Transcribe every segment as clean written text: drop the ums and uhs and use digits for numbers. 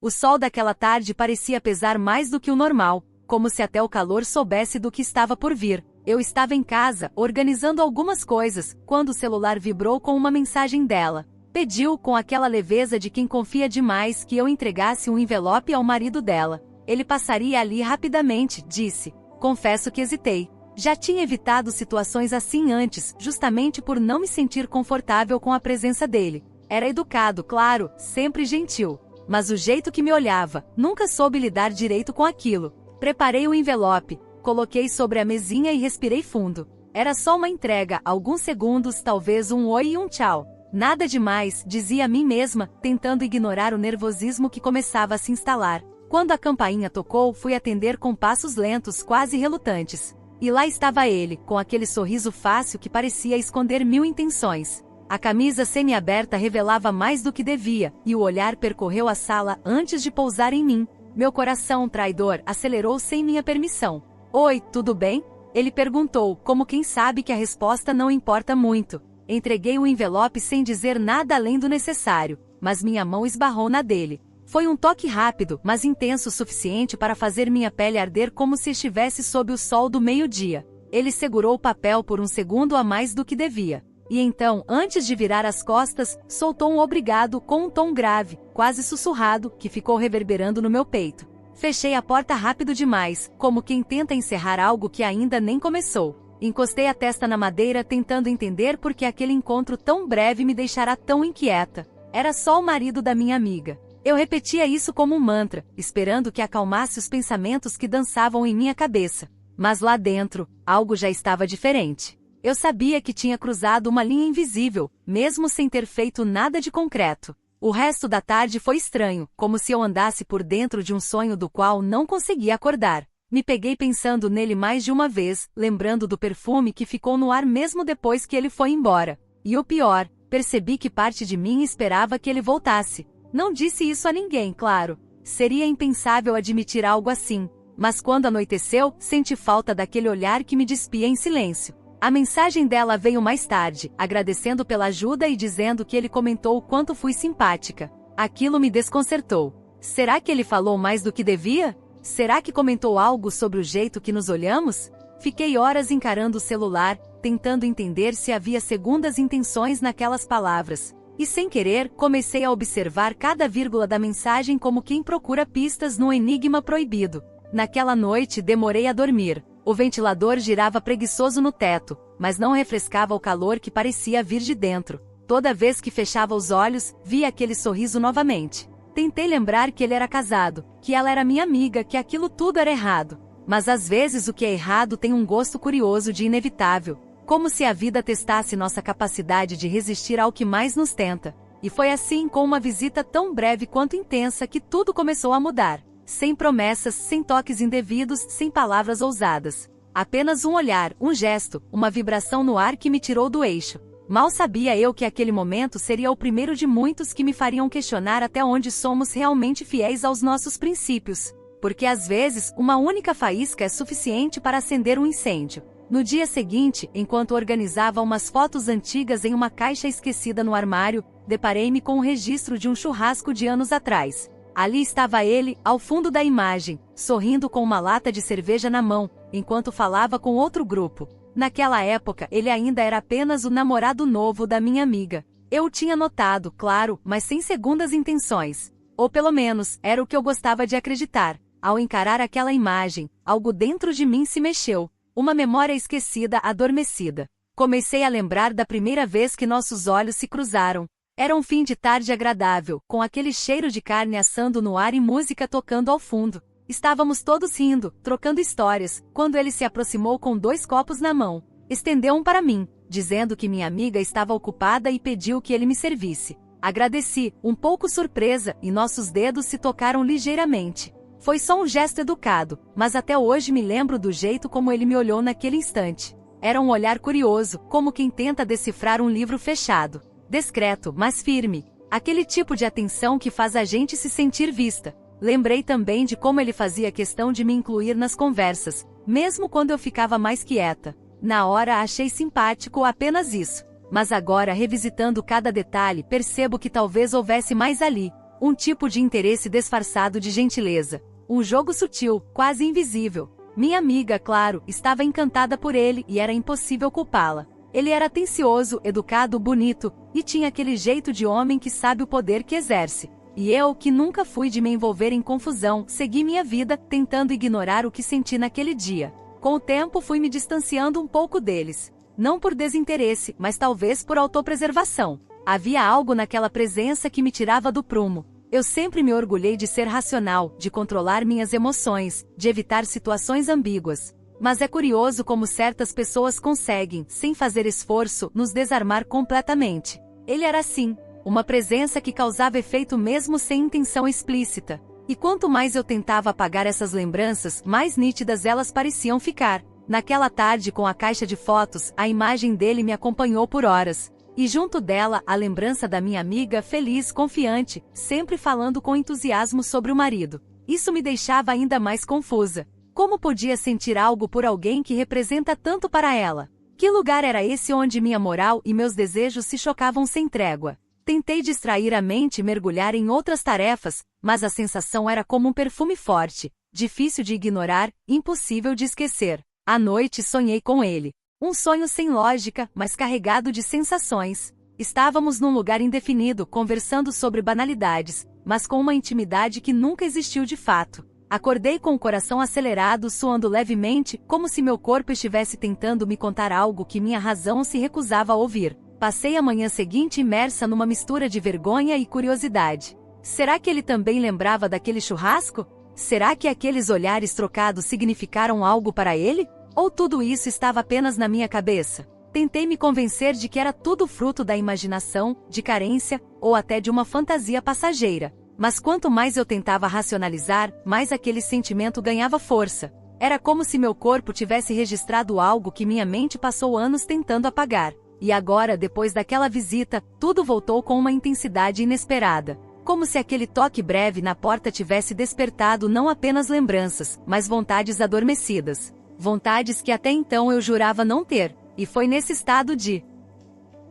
O sol daquela tarde parecia pesar mais do que o normal, como se até o calor soubesse do que estava por vir. Eu estava em casa, organizando algumas coisas, quando o celular vibrou com uma mensagem dela. Pediu, com aquela leveza de quem confia demais, que eu entregasse um envelope ao marido dela. Ele passaria ali rapidamente, disse. Confesso que hesitei. Já tinha evitado situações assim antes, justamente por não me sentir confortável com a presença dele. Era educado, claro, sempre gentil. Mas o jeito que me olhava, nunca soube lidar direito com aquilo. Preparei o envelope, coloquei sobre a mesinha e respirei fundo. Era só uma entrega, alguns segundos, talvez um oi e um tchau. Nada demais, dizia a mim mesma, tentando ignorar o nervosismo que começava a se instalar. Quando a campainha tocou, fui atender com passos lentos, quase relutantes. E lá estava ele, com aquele sorriso fácil que parecia esconder mil intenções. A camisa semi-aberta revelava mais do que devia, e o olhar percorreu a sala antes de pousar em mim. Meu coração traidor acelerou sem minha permissão. Oi, tudo bem? Ele perguntou, como quem sabe que a resposta não importa muito. Entreguei o envelope sem dizer nada além do necessário, mas minha mão esbarrou na dele. Foi um toque rápido, mas intenso o suficiente para fazer minha pele arder como se estivesse sob o sol do meio-dia. Ele segurou o papel por um segundo a mais do que devia. E então, antes de virar as costas, soltou um obrigado com um tom grave, quase sussurrado, que ficou reverberando no meu peito. Fechei a porta rápido demais, como quem tenta encerrar algo que ainda nem começou. Encostei a testa na madeira tentando entender por que aquele encontro tão breve me deixara tão inquieta. Era só o marido da minha amiga. Eu repetia isso como um mantra, esperando que acalmasse os pensamentos que dançavam em minha cabeça. Mas lá dentro, algo já estava diferente. Eu sabia que tinha cruzado uma linha invisível, mesmo sem ter feito nada de concreto. O resto da tarde foi estranho, como se eu andasse por dentro de um sonho do qual não conseguia acordar. Me peguei pensando nele mais de uma vez, lembrando do perfume que ficou no ar mesmo depois que ele foi embora. E o pior, percebi que parte de mim esperava que ele voltasse. Não disse isso a ninguém, claro. Seria impensável admitir algo assim. Mas quando anoiteceu, senti falta daquele olhar que me despia em silêncio. A mensagem dela veio mais tarde, agradecendo pela ajuda e dizendo que ele comentou o quanto fui simpática. Aquilo me desconcertou. Será que ele falou mais do que devia? Será que comentou algo sobre o jeito que nos olhamos? Fiquei horas encarando o celular, tentando entender se havia segundas intenções naquelas palavras. E sem querer, comecei a observar cada vírgula da mensagem como quem procura pistas num enigma proibido. Naquela noite demorei a dormir. O ventilador girava preguiçoso no teto, mas não refrescava o calor que parecia vir de dentro. Toda vez que fechava os olhos, via aquele sorriso novamente. Tentei lembrar que ele era casado, que ela era minha amiga, que aquilo tudo era errado. Mas às vezes o que é errado tem um gosto curioso de inevitável, como se a vida testasse nossa capacidade de resistir ao que mais nos tenta. E foi assim, com uma visita tão breve quanto intensa, que tudo começou a mudar. Sem promessas, sem toques indevidos, sem palavras ousadas. Apenas um olhar, um gesto, uma vibração no ar que me tirou do eixo. Mal sabia eu que aquele momento seria o primeiro de muitos que me fariam questionar até onde somos realmente fiéis aos nossos princípios. Porque às vezes, uma única faísca é suficiente para acender um incêndio. No dia seguinte, enquanto organizava umas fotos antigas em uma caixa esquecida no armário, deparei-me com o registro de um churrasco de anos atrás. Ali estava ele, ao fundo da imagem, sorrindo com uma lata de cerveja na mão, enquanto falava com outro grupo. Naquela época, ele ainda era apenas o namorado novo da minha amiga. Eu o tinha notado, claro, mas sem segundas intenções. Ou pelo menos, era o que eu gostava de acreditar. Ao encarar aquela imagem, algo dentro de mim se mexeu. Uma memória esquecida, adormecida. Comecei a lembrar da primeira vez que nossos olhos se cruzaram. Era um fim de tarde agradável, com aquele cheiro de carne assando no ar e música tocando ao fundo. Estávamos todos rindo, trocando histórias, quando ele se aproximou com 2 copos na mão. Estendeu um para mim, dizendo que minha amiga estava ocupada e pediu que ele me servisse. Agradeci, um pouco surpresa, e nossos dedos se tocaram ligeiramente. Foi só um gesto educado, mas até hoje me lembro do jeito como ele me olhou naquele instante. Era um olhar curioso, como quem tenta decifrar um livro fechado. Discreto, mas firme. Aquele tipo de atenção que faz a gente se sentir vista. Lembrei também de como ele fazia questão de me incluir nas conversas, mesmo quando eu ficava mais quieta. Na hora achei simpático apenas isso. Mas agora, revisitando cada detalhe, percebo que talvez houvesse mais ali. Um tipo de interesse disfarçado de gentileza. Um jogo sutil, quase invisível. Minha amiga, claro, estava encantada por ele e era impossível culpá-la. Ele era atencioso, educado, bonito, e tinha aquele jeito de homem que sabe o poder que exerce. E eu, que nunca fui de me envolver em confusão, segui minha vida, tentando ignorar o que senti naquele dia. Com o tempo fui me distanciando um pouco deles. Não por desinteresse, mas talvez por autopreservação. Havia algo naquela presença que me tirava do prumo. Eu sempre me orgulhei de ser racional, de controlar minhas emoções, de evitar situações ambíguas. Mas é curioso como certas pessoas conseguem, sem fazer esforço, nos desarmar completamente. Ele era assim, uma presença que causava efeito mesmo sem intenção explícita. E quanto mais eu tentava apagar essas lembranças, mais nítidas elas pareciam ficar. Naquela tarde com a caixa de fotos, a imagem dele me acompanhou por horas. E junto dela, a lembrança da minha amiga feliz, confiante, sempre falando com entusiasmo sobre o marido. Isso me deixava ainda mais confusa. Como podia sentir algo por alguém que representa tanto para ela? Que lugar era esse onde minha moral e meus desejos se chocavam sem trégua? Tentei distrair a mente e mergulhar em outras tarefas, mas a sensação era como um perfume forte, difícil de ignorar, impossível de esquecer. À noite sonhei com ele. Um sonho sem lógica, mas carregado de sensações. Estávamos num lugar indefinido, conversando sobre banalidades, mas com uma intimidade que nunca existiu de fato. Acordei com o coração acelerado, suando levemente, como se meu corpo estivesse tentando me contar algo que minha razão se recusava a ouvir. Passei a manhã seguinte imersa numa mistura de vergonha e curiosidade. Será que ele também lembrava daquele churrasco? Será que aqueles olhares trocados significaram algo para ele? Ou tudo isso estava apenas na minha cabeça? Tentei me convencer de que era tudo fruto da imaginação, de carência, ou até de uma fantasia passageira. Mas quanto mais eu tentava racionalizar, mais aquele sentimento ganhava força. Era como se meu corpo tivesse registrado algo que minha mente passou anos tentando apagar. E agora, depois daquela visita, tudo voltou com uma intensidade inesperada. Como se aquele toque breve na porta tivesse despertado não apenas lembranças, mas vontades adormecidas. Vontades que até então eu jurava não ter, e foi nesse estado de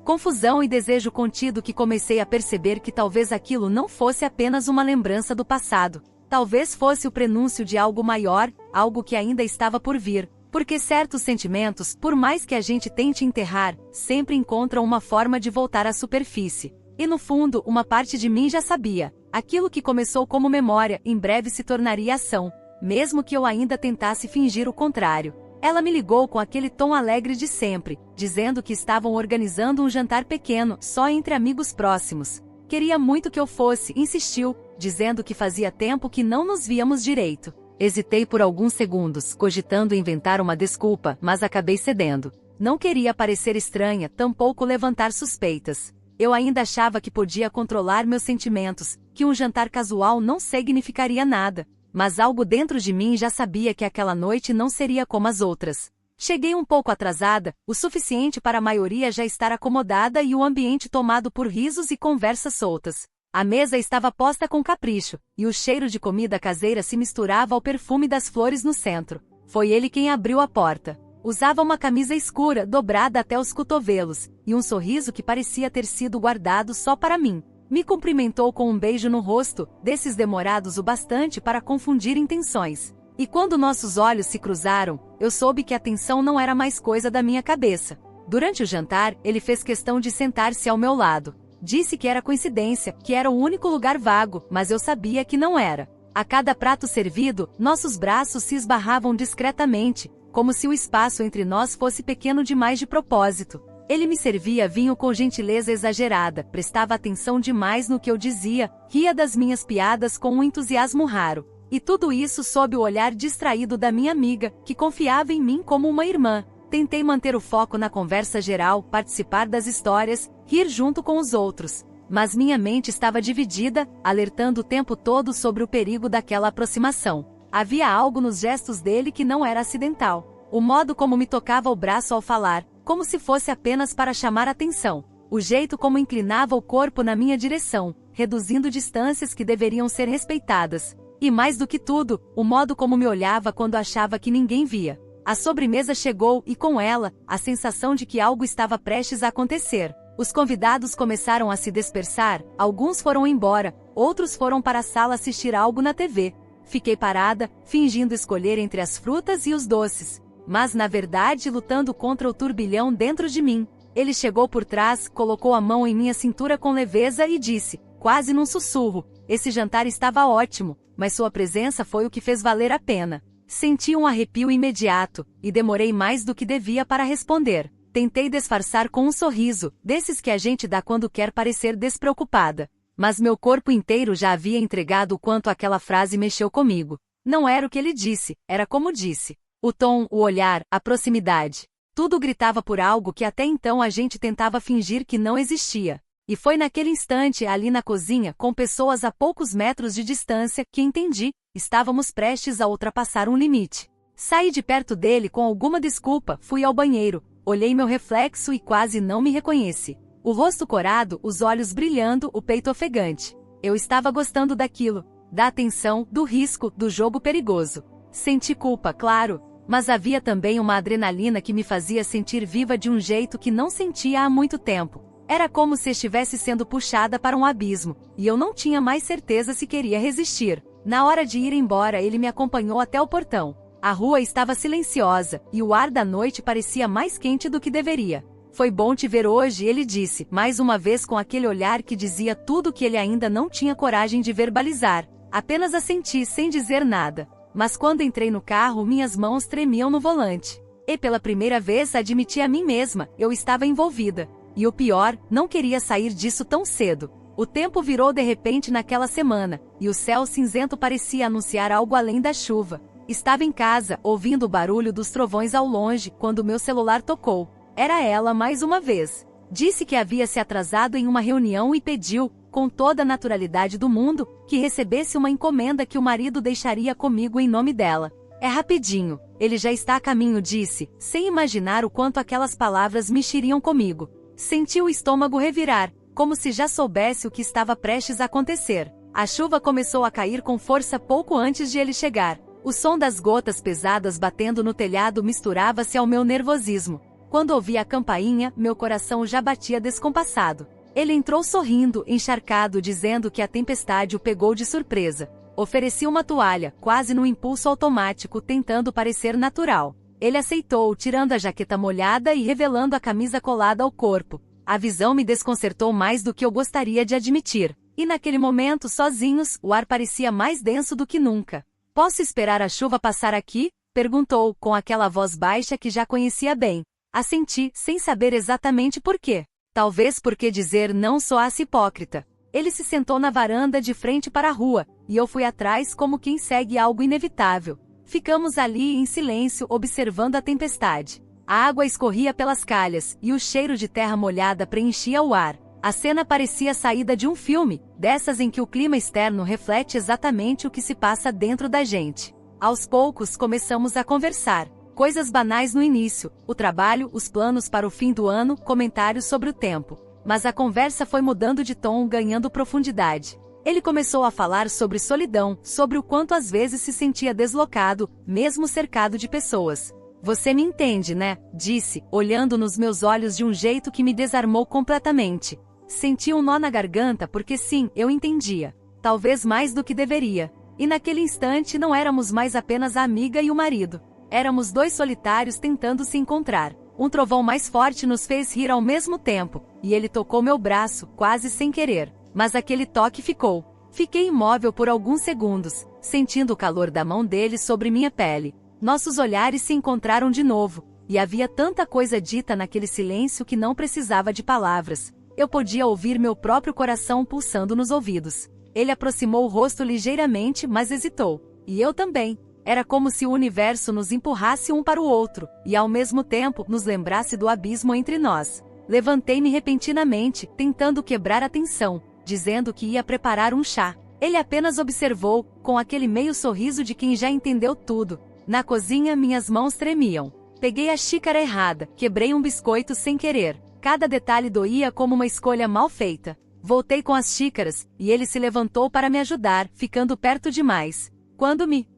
confusão e desejo contido que comecei a perceber que talvez aquilo não fosse apenas uma lembrança do passado. Talvez fosse o prenúncio de algo maior, algo que ainda estava por vir. Porque certos sentimentos, por mais que a gente tente enterrar, sempre encontram uma forma de voltar à superfície. E no fundo, uma parte de mim já sabia. Aquilo que começou como memória, em breve se tornaria ação. Mesmo que eu ainda tentasse fingir o contrário. Ela me ligou com aquele tom alegre de sempre, dizendo que estavam organizando um jantar pequeno, só entre amigos próximos. Queria muito que eu fosse, insistiu, dizendo que fazia tempo que não nos víamos direito. Hesitei por alguns segundos, cogitando inventar uma desculpa, mas acabei cedendo. Não queria parecer estranha, tampouco levantar suspeitas. Eu ainda achava que podia controlar meus sentimentos, que um jantar casual não significaria nada. Mas algo dentro de mim já sabia que aquela noite não seria como as outras. Cheguei um pouco atrasada, o suficiente para a maioria já estar acomodada e o ambiente tomado por risos e conversas soltas. A mesa estava posta com capricho, e o cheiro de comida caseira se misturava ao perfume das flores no centro. Foi ele quem abriu a porta. Usava uma camisa escura, dobrada até os cotovelos, e um sorriso que parecia ter sido guardado só para mim. Me cumprimentou com um beijo no rosto, desses demorados o bastante para confundir intenções. E quando nossos olhos se cruzaram, eu soube que a tensão não era mais coisa da minha cabeça. Durante o jantar, ele fez questão de sentar-se ao meu lado. Disse que era coincidência, que era o único lugar vago, mas eu sabia que não era. A cada prato servido, nossos braços se esbarravam discretamente, como se o espaço entre nós fosse pequeno demais de propósito. Ele me servia vinho com gentileza exagerada, prestava atenção demais no que eu dizia, ria das minhas piadas com um entusiasmo raro. E tudo isso sob o olhar distraído da minha amiga, que confiava em mim como uma irmã. Tentei manter o foco na conversa geral, participar das histórias, rir junto com os outros. Mas minha mente estava dividida, alertando o tempo todo sobre o perigo daquela aproximação. Havia algo nos gestos dele que não era acidental. O modo como me tocava o braço ao falar, como se fosse apenas para chamar atenção. O jeito como inclinava o corpo na minha direção, reduzindo distâncias que deveriam ser respeitadas. E mais do que tudo, o modo como me olhava quando achava que ninguém via. A sobremesa chegou e com ela, a sensação de que algo estava prestes a acontecer. Os convidados começaram a se dispersar, alguns foram embora, outros foram para a sala assistir algo na TV. Fiquei parada, fingindo escolher entre as frutas e os doces, mas na verdade lutando contra o turbilhão dentro de mim. Ele chegou por trás, colocou a mão em minha cintura com leveza e disse, quase num sussurro, esse jantar estava ótimo, mas sua presença foi o que fez valer a pena. Senti um arrepio imediato, e demorei mais do que devia para responder. Tentei disfarçar com um sorriso, desses que a gente dá quando quer parecer despreocupada. Mas meu corpo inteiro já havia entregado o quanto aquela frase mexeu comigo. Não era o que ele disse, era como disse. O tom, o olhar, a proximidade. Tudo gritava por algo que até então a gente tentava fingir que não existia. E foi naquele instante, ali na cozinha, com pessoas a poucos metros de distância, que entendi, estávamos prestes a ultrapassar um limite. Saí de perto dele com alguma desculpa, fui ao banheiro, olhei meu reflexo e quase não me reconheci. O rosto corado, os olhos brilhando, o peito ofegante. Eu estava gostando daquilo, da atenção, do risco, do jogo perigoso. Senti culpa, claro, mas havia também uma adrenalina que me fazia sentir viva de um jeito que não sentia há muito tempo. Era como se estivesse sendo puxada para um abismo, e eu não tinha mais certeza se queria resistir. Na hora de ir embora, ele me acompanhou até o portão. A rua estava silenciosa, e o ar da noite parecia mais quente do que deveria. Foi bom te ver hoje, ele disse, mais uma vez com aquele olhar que dizia tudo que ele ainda não tinha coragem de verbalizar. Apenas assenti sem dizer nada. Mas quando entrei no carro, minhas mãos tremiam no volante. E pela primeira vez admiti a mim mesma, eu estava envolvida. E o pior, não queria sair disso tão cedo. O tempo virou de repente naquela semana, e o céu cinzento parecia anunciar algo além da chuva. Estava em casa, ouvindo o barulho dos trovões ao longe, quando meu celular tocou. Era ela mais uma vez. Disse que havia se atrasado em uma reunião e pediu, com toda a naturalidade do mundo, que recebesse uma encomenda que o marido deixaria comigo em nome dela. É rapidinho, ele já está a caminho, disse, sem imaginar o quanto aquelas palavras mexeriam comigo. Senti o estômago revirar, como se já soubesse o que estava prestes a acontecer. A chuva começou a cair com força pouco antes de ele chegar. O som das gotas pesadas batendo no telhado misturava-se ao meu nervosismo. Quando ouvi a campainha, meu coração já batia descompassado. Ele entrou sorrindo, encharcado, dizendo que a tempestade o pegou de surpresa. Ofereci uma toalha, quase no impulso automático, tentando parecer natural. Ele aceitou, tirando a jaqueta molhada e revelando a camisa colada ao corpo. A visão me desconcertou mais do que eu gostaria de admitir. E naquele momento, sozinhos, o ar parecia mais denso do que nunca. Posso esperar a chuva passar aqui? Perguntou, com aquela voz baixa que já conhecia bem. Assenti, sem saber exatamente por quê. Talvez porque dizer não soasse hipócrita. Ele se sentou na varanda de frente para a rua, e eu fui atrás como quem segue algo inevitável. Ficamos ali em silêncio, observando a tempestade. A água escorria pelas calhas, e o cheiro de terra molhada preenchia o ar. A cena parecia saída de um filme, dessas em que o clima externo reflete exatamente o que se passa dentro da gente. Aos poucos começamos a conversar. Coisas banais no início, o trabalho, os planos para o fim do ano, comentários sobre o tempo. Mas a conversa foi mudando de tom, ganhando profundidade. Ele começou a falar sobre solidão, sobre o quanto às vezes se sentia deslocado, mesmo cercado de pessoas. Você me entende, né? Disse, olhando nos meus olhos de um jeito que me desarmou completamente. Senti um nó na garganta porque sim, eu entendia. Talvez mais do que deveria. E naquele instante não éramos mais apenas a amiga e o marido. Éramos dois solitários tentando se encontrar. Um trovão mais forte nos fez rir ao mesmo tempo, e ele tocou meu braço, quase sem querer. Mas aquele toque ficou. Fiquei imóvel por alguns segundos, sentindo o calor da mão dele sobre minha pele. Nossos olhares se encontraram de novo, e havia tanta coisa dita naquele silêncio que não precisava de palavras. Eu podia ouvir meu próprio coração pulsando nos ouvidos. Ele aproximou o rosto ligeiramente, mas hesitou. E eu também. Era como se o universo nos empurrasse um para o outro, e ao mesmo tempo nos lembrasse do abismo entre nós. Levantei-me repentinamente, tentando quebrar a tensão, dizendo que ia preparar um chá. Ele apenas observou, com aquele meio sorriso de quem já entendeu tudo. Na cozinha, minhas mãos tremiam. Peguei a xícara errada, quebrei um biscoito sem querer. Cada detalhe doía como uma escolha mal feita. Voltei com as xícaras, e ele se levantou para me ajudar, ficando perto demais. Quando me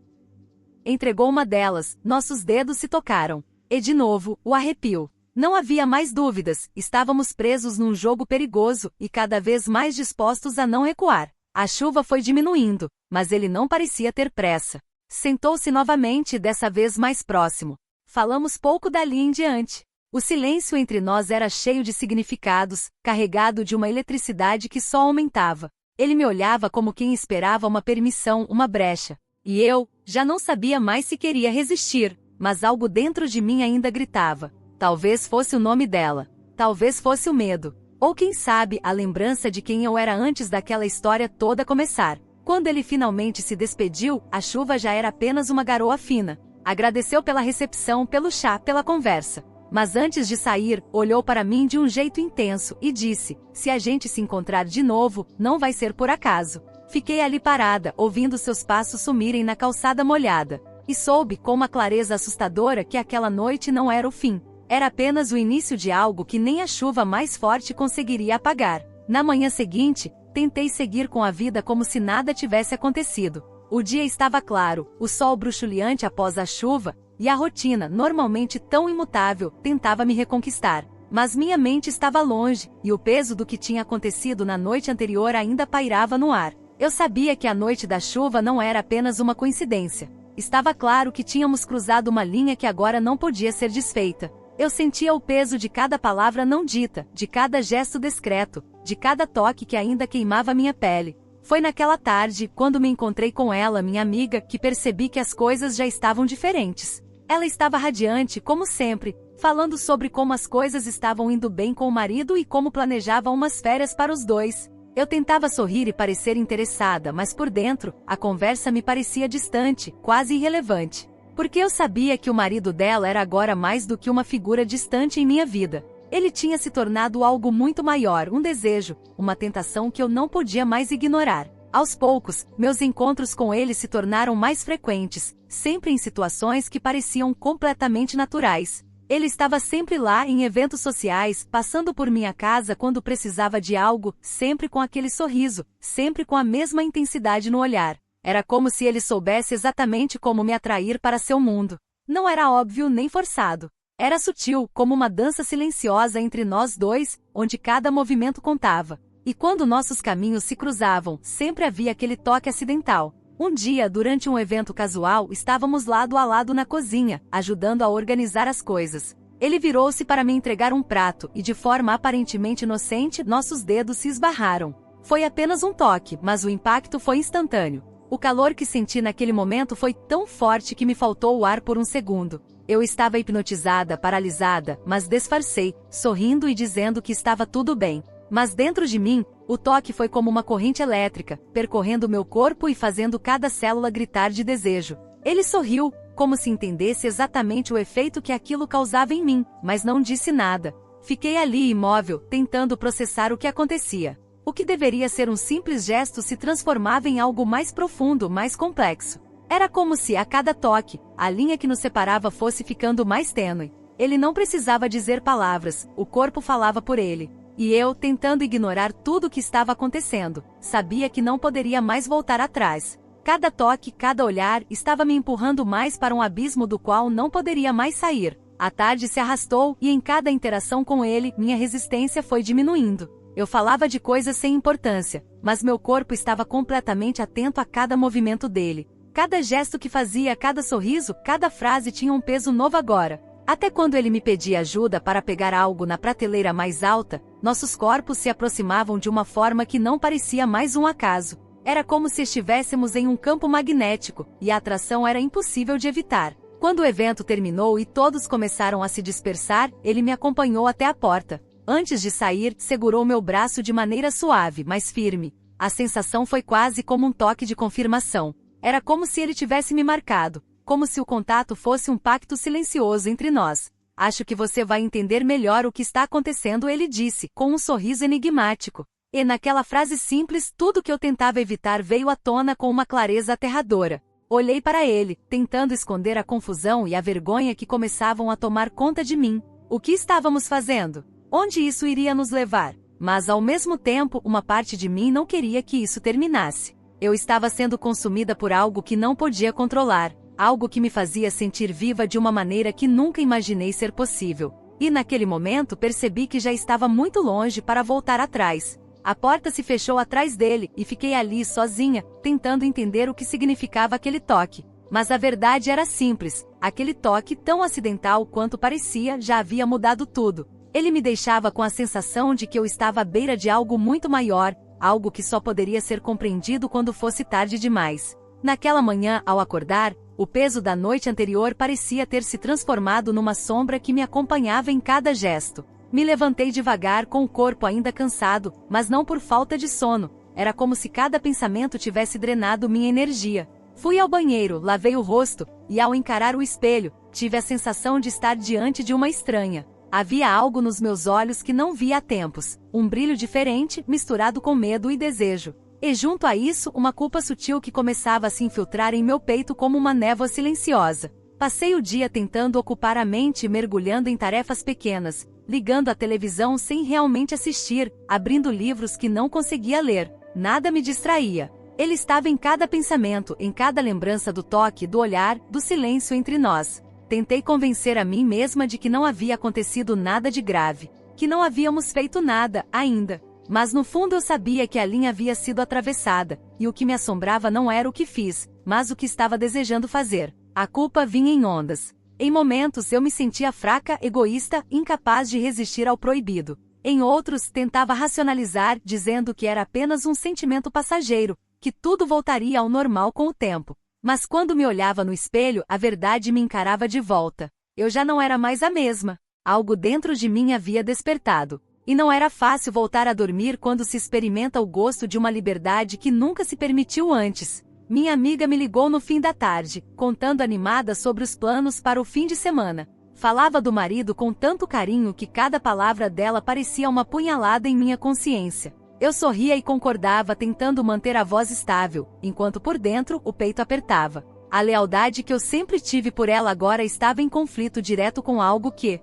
entregou uma delas, nossos dedos se tocaram. E de novo, o arrepio. Não havia mais dúvidas, estávamos presos num jogo perigoso, e cada vez mais dispostos a não recuar. A chuva foi diminuindo, mas ele não parecia ter pressa. Sentou-se novamente, dessa vez mais próximo. Falamos pouco dali em diante. O silêncio entre nós era cheio de significados, carregado de uma eletricidade que só aumentava. Ele me olhava como quem esperava uma permissão, uma brecha. E eu, já não sabia mais se queria resistir, mas algo dentro de mim ainda gritava. Talvez fosse o nome dela. Talvez fosse o medo. Ou quem sabe, a lembrança de quem eu era antes daquela história toda começar. Quando ele finalmente se despediu, a chuva já era apenas uma garoa fina. Agradeceu pela recepção, pelo chá, pela conversa. Mas antes de sair, olhou para mim de um jeito intenso e disse: se a gente se encontrar de novo, não vai ser por acaso. Fiquei ali parada, ouvindo seus passos sumirem na calçada molhada. E soube, com uma clareza assustadora, que aquela noite não era o fim. Era apenas o início de algo que nem a chuva mais forte conseguiria apagar. Na manhã seguinte, tentei seguir com a vida como se nada tivesse acontecido. O dia estava claro, o sol bruxuleante após a chuva, e a rotina, normalmente tão imutável, tentava me reconquistar. Mas minha mente estava longe, e o peso do que tinha acontecido na noite anterior ainda pairava no ar. Eu sabia que a noite da chuva não era apenas uma coincidência. Estava claro que tínhamos cruzado uma linha que agora não podia ser desfeita. Eu sentia o peso de cada palavra não dita, de cada gesto discreto, de cada toque que ainda queimava minha pele. Foi naquela tarde, quando me encontrei com ela, minha amiga, que percebi que as coisas já estavam diferentes. Ela estava radiante, como sempre, falando sobre como as coisas estavam indo bem com o marido e como planejava umas férias para os dois. Eu tentava sorrir e parecer interessada, mas por dentro, a conversa me parecia distante, quase irrelevante. Porque eu sabia que o marido dela era agora mais do que uma figura distante em minha vida. Ele tinha se tornado algo muito maior, um desejo, uma tentação que eu não podia mais ignorar. Aos poucos, meus encontros com ele se tornaram mais frequentes, sempre em situações que pareciam completamente naturais. Ele estava sempre lá em eventos sociais, passando por minha casa quando precisava de algo, sempre com aquele sorriso, sempre com a mesma intensidade no olhar. Era como se ele soubesse exatamente como me atrair para seu mundo. Não era óbvio nem forçado. Era sutil, como uma dança silenciosa entre nós dois, onde cada movimento contava. E quando nossos caminhos se cruzavam, sempre havia aquele toque acidental. Um dia, durante um evento casual, estávamos lado a lado na cozinha, ajudando a organizar as coisas. Ele virou-se para me entregar um prato, e de forma aparentemente inocente, nossos dedos se esbarraram. Foi apenas um toque, mas o impacto foi instantâneo. O calor que senti naquele momento foi tão forte que me faltou o ar por um segundo. Eu estava hipnotizada, paralisada, mas disfarcei, sorrindo e dizendo que estava tudo bem. Mas dentro de mim, o toque foi como uma corrente elétrica, percorrendo meu corpo e fazendo cada célula gritar de desejo. Ele sorriu, como se entendesse exatamente o efeito que aquilo causava em mim, mas não disse nada. Fiquei ali imóvel, tentando processar o que acontecia. O que deveria ser um simples gesto se transformava em algo mais profundo, mais complexo. Era como se, a cada toque, a linha que nos separava fosse ficando mais tênue. Ele não precisava dizer palavras, o corpo falava por ele. E eu, tentando ignorar tudo o que estava acontecendo, sabia que não poderia mais voltar atrás. Cada toque, cada olhar, estava me empurrando mais para um abismo do qual não poderia mais sair. A tarde se arrastou, e em cada interação com ele, minha resistência foi diminuindo. Eu falava de coisas sem importância, mas meu corpo estava completamente atento a cada movimento dele. Cada gesto que fazia, cada sorriso, cada frase tinha um peso novo agora. Até quando ele me pedia ajuda para pegar algo na prateleira mais alta, nossos corpos se aproximavam de uma forma que não parecia mais um acaso. Era como se estivéssemos em um campo magnético, e a atração era impossível de evitar. Quando o evento terminou e todos começaram a se dispersar, ele me acompanhou até a porta. Antes de sair, segurou meu braço de maneira suave, mas firme. A sensação foi quase como um toque de confirmação. Era como se ele tivesse me marcado, como se o contato fosse um pacto silencioso entre nós. Acho que você vai entender melhor o que está acontecendo, ele disse, com um sorriso enigmático. E naquela frase simples, tudo que eu tentava evitar veio à tona com uma clareza aterradora. Olhei para ele, tentando esconder a confusão e a vergonha que começavam a tomar conta de mim. O que estávamos fazendo? Onde isso iria nos levar? Mas ao mesmo tempo, uma parte de mim não queria que isso terminasse. Eu estava sendo consumida por algo que não podia controlar, algo que me fazia sentir viva de uma maneira que nunca imaginei ser possível. E naquele momento percebi que já estava muito longe para voltar atrás. A porta se fechou atrás dele e fiquei ali sozinha, tentando entender o que significava aquele toque. Mas a verdade era simples, aquele toque tão acidental quanto parecia já havia mudado tudo. Ele me deixava com a sensação de que eu estava à beira de algo muito maior, algo que só poderia ser compreendido quando fosse tarde demais. Naquela manhã, ao acordar, o peso da noite anterior parecia ter se transformado numa sombra que me acompanhava em cada gesto. Me levantei devagar com o corpo ainda cansado, mas não por falta de sono. Era como se cada pensamento tivesse drenado minha energia. Fui ao banheiro, lavei o rosto, e ao encarar o espelho, tive a sensação de estar diante de uma estranha. Havia algo nos meus olhos que não via há tempos, um brilho diferente, misturado com medo e desejo. E junto a isso, uma culpa sutil que começava a se infiltrar em meu peito como uma névoa silenciosa. Passei o dia tentando ocupar a mente e mergulhando em tarefas pequenas, ligando a televisão sem realmente assistir, abrindo livros que não conseguia ler. Nada me distraía. Ele estava em cada pensamento, em cada lembrança do toque, do olhar, do silêncio entre nós. Tentei convencer a mim mesma de que não havia acontecido nada de grave, que não havíamos feito nada, ainda. Mas no fundo eu sabia que a linha havia sido atravessada, e o que me assombrava não era o que fiz, mas o que estava desejando fazer. A culpa vinha em ondas. Em momentos eu me sentia fraca, egoísta, incapaz de resistir ao proibido. Em outros, tentava racionalizar, dizendo que era apenas um sentimento passageiro, que tudo voltaria ao normal com o tempo. Mas quando me olhava no espelho, a verdade me encarava de volta. Eu já não era mais a mesma. Algo dentro de mim havia despertado. E não era fácil voltar a dormir quando se experimenta o gosto de uma liberdade que nunca se permitiu antes. Minha amiga me ligou no fim da tarde, contando animada sobre os planos para o fim de semana. Falava do marido com tanto carinho que cada palavra dela parecia uma punhalada em minha consciência. Eu sorria e concordava, tentando manter a voz estável, enquanto por dentro o peito apertava. A lealdade que eu sempre tive por ela agora estava em conflito direto com algo que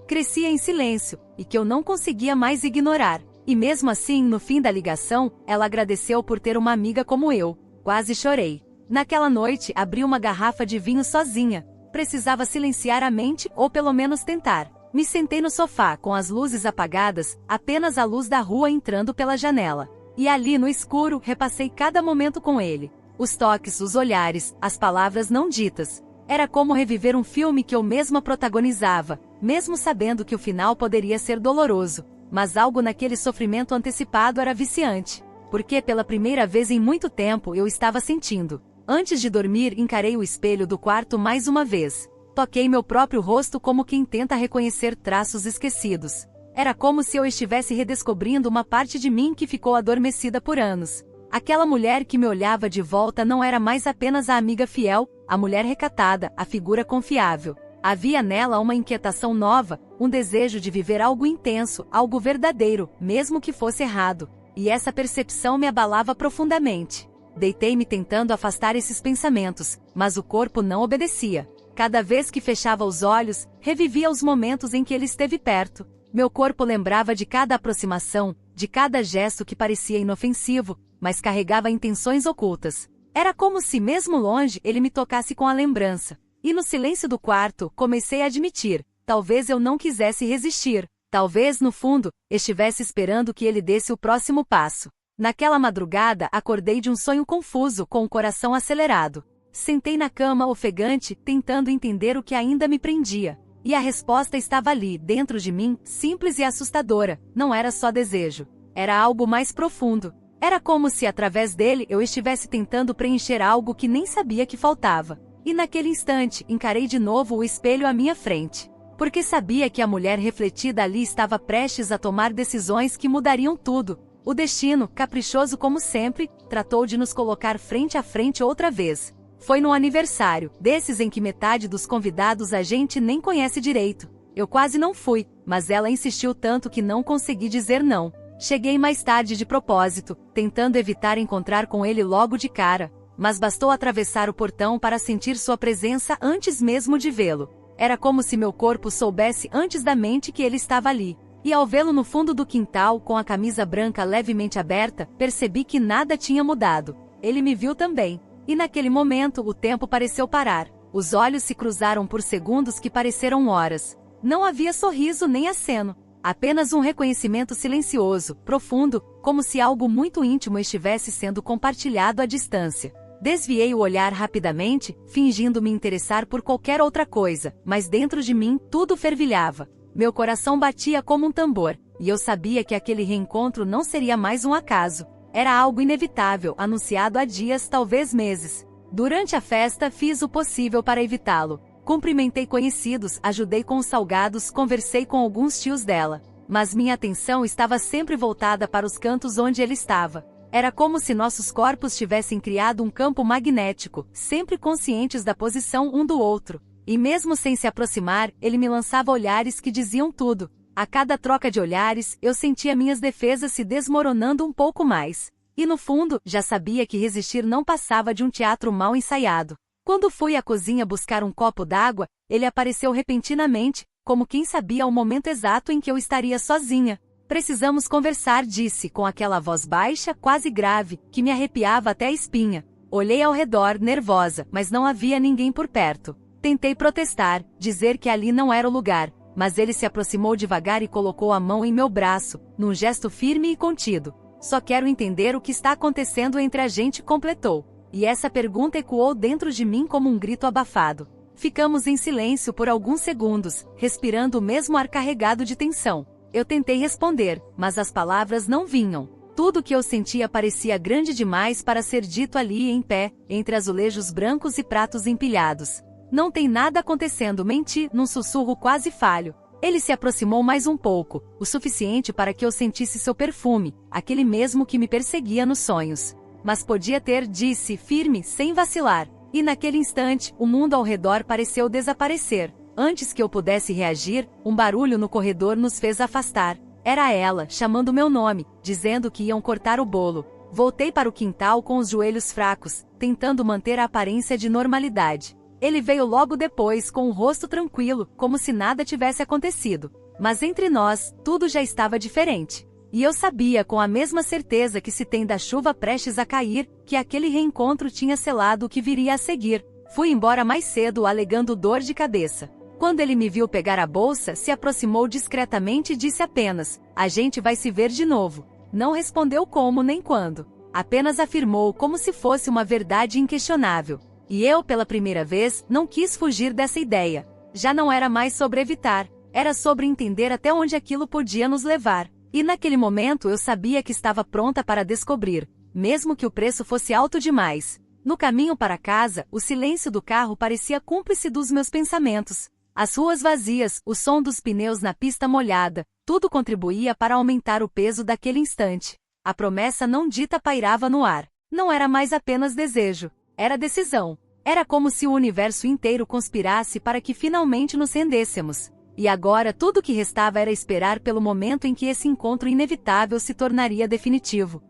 crescia em silêncio, e que eu não conseguia mais ignorar. E mesmo assim, no fim da ligação, ela agradeceu por ter uma amiga como eu. Quase chorei. Naquela noite, abri uma garrafa de vinho sozinha. Precisava silenciar a mente, ou pelo menos tentar. Me sentei no sofá, com as luzes apagadas, apenas a luz da rua entrando pela janela. E ali no escuro, repassei cada momento com ele. Os toques, os olhares, as palavras não ditas. Era como reviver um filme que eu mesma protagonizava, mesmo sabendo que o final poderia ser doloroso. Mas algo naquele sofrimento antecipado era viciante. Porque pela primeira vez em muito tempo eu estava sentindo. Antes de dormir, encarei o espelho do quarto mais uma vez. Toquei meu próprio rosto como quem tenta reconhecer traços esquecidos. Era como se eu estivesse redescobrindo uma parte de mim que ficou adormecida por anos. Aquela mulher que me olhava de volta não era mais apenas a amiga fiel, a mulher recatada, a figura confiável. Havia nela uma inquietação nova, um desejo de viver algo intenso, algo verdadeiro, mesmo que fosse errado. E essa percepção me abalava profundamente. Deitei-me tentando afastar esses pensamentos, mas o corpo não obedecia. Cada vez que fechava os olhos, revivia os momentos em que ele esteve perto. Meu corpo lembrava de cada aproximação, de cada gesto que parecia inofensivo, mas carregava intenções ocultas. Era como se, mesmo longe, ele me tocasse com a lembrança. E no silêncio do quarto, comecei a admitir, talvez eu não quisesse resistir. Talvez, no fundo, estivesse esperando que ele desse o próximo passo. Naquela madrugada, acordei de um sonho confuso, com o coração acelerado. Sentei na cama ofegante, tentando entender o que ainda me prendia. E a resposta estava ali, dentro de mim, simples e assustadora. Não era só desejo. Era algo mais profundo. Era como se, através dele, eu estivesse tentando preencher algo que nem sabia que faltava. E naquele instante, encarei de novo o espelho à minha frente. Porque sabia que a mulher refletida ali estava prestes a tomar decisões que mudariam tudo. O destino, caprichoso como sempre, tratou de nos colocar frente a frente outra vez. Foi no aniversário, desses em que metade dos convidados a gente nem conhece direito. Eu quase não fui, mas ela insistiu tanto que não consegui dizer não. Cheguei mais tarde de propósito, tentando evitar encontrar com ele logo de cara, mas bastou atravessar o portão para sentir sua presença antes mesmo de vê-lo. Era como se meu corpo soubesse antes da mente que ele estava ali. E ao vê-lo no fundo do quintal, com a camisa branca levemente aberta, percebi que nada tinha mudado. Ele me viu também. E naquele momento o tempo pareceu parar. Os olhos se cruzaram por segundos que pareceram horas. Não havia sorriso nem aceno. Apenas um reconhecimento silencioso, profundo, como se algo muito íntimo estivesse sendo compartilhado à distância. Desviei o olhar rapidamente, fingindo me interessar por qualquer outra coisa, mas dentro de mim tudo fervilhava. Meu coração batia como um tambor, e eu sabia que aquele reencontro não seria mais um acaso. Era algo inevitável, anunciado há dias, talvez meses. Durante a festa, fiz o possível para evitá-lo. Cumprimentei conhecidos, ajudei com os salgados, conversei com alguns tios dela. Mas minha atenção estava sempre voltada para os cantos onde ele estava. Era como se nossos corpos tivessem criado um campo magnético, sempre conscientes da posição um do outro. E mesmo sem se aproximar, ele me lançava olhares que diziam tudo. A cada troca de olhares, eu sentia minhas defesas se desmoronando um pouco mais. E no fundo, já sabia que resistir não passava de um teatro mal ensaiado. Quando fui à cozinha buscar um copo d'água, ele apareceu repentinamente, como quem sabia o momento exato em que eu estaria sozinha. Precisamos conversar, disse, com aquela voz baixa, quase grave, que me arrepiava até a espinha. Olhei ao redor, nervosa, mas não havia ninguém por perto. Tentei protestar, dizer que ali não era o lugar, mas ele se aproximou devagar e colocou a mão em meu braço, num gesto firme e contido. Só quero entender o que está acontecendo entre a gente, completou. E essa pergunta ecoou dentro de mim como um grito abafado. Ficamos em silêncio por alguns segundos, respirando o mesmo ar carregado de tensão. Eu tentei responder, mas as palavras não vinham. Tudo que eu sentia parecia grande demais para ser dito ali em pé, entre azulejos brancos e pratos empilhados. Não tem nada acontecendo, menti, num sussurro quase falho. Ele se aproximou mais um pouco, o suficiente para que eu sentisse seu perfume, aquele mesmo que me perseguia nos sonhos. Mas podia ter, disse, firme, sem vacilar. E naquele instante, o mundo ao redor pareceu desaparecer. Antes que eu pudesse reagir, um barulho no corredor nos fez afastar. Era ela, chamando meu nome, dizendo que iam cortar o bolo. Voltei para o quintal com os joelhos fracos, tentando manter a aparência de normalidade. Ele veio logo depois com o rosto tranquilo, como se nada tivesse acontecido. Mas entre nós, tudo já estava diferente. E eu sabia com a mesma certeza que se tem da chuva prestes a cair, que aquele reencontro tinha selado o que viria a seguir. Fui embora mais cedo alegando dor de cabeça. Quando ele me viu pegar a bolsa, se aproximou discretamente e disse apenas, "A gente vai se ver de novo." Não respondeu como nem quando. Apenas afirmou como se fosse uma verdade inquestionável. E eu, pela primeira vez, não quis fugir dessa ideia. Já não era mais sobre evitar, era sobre entender até onde aquilo podia nos levar. E naquele momento eu sabia que estava pronta para descobrir, mesmo que o preço fosse alto demais. No caminho para casa, o silêncio do carro parecia cúmplice dos meus pensamentos. As ruas vazias, o som dos pneus na pista molhada, tudo contribuía para aumentar o peso daquele instante. A promessa não dita pairava no ar. Não era mais apenas desejo, era decisão. Era como se o universo inteiro conspirasse para que finalmente nos rendêssemos. E agora tudo o que restava era esperar pelo momento em que esse encontro inevitável se tornaria definitivo.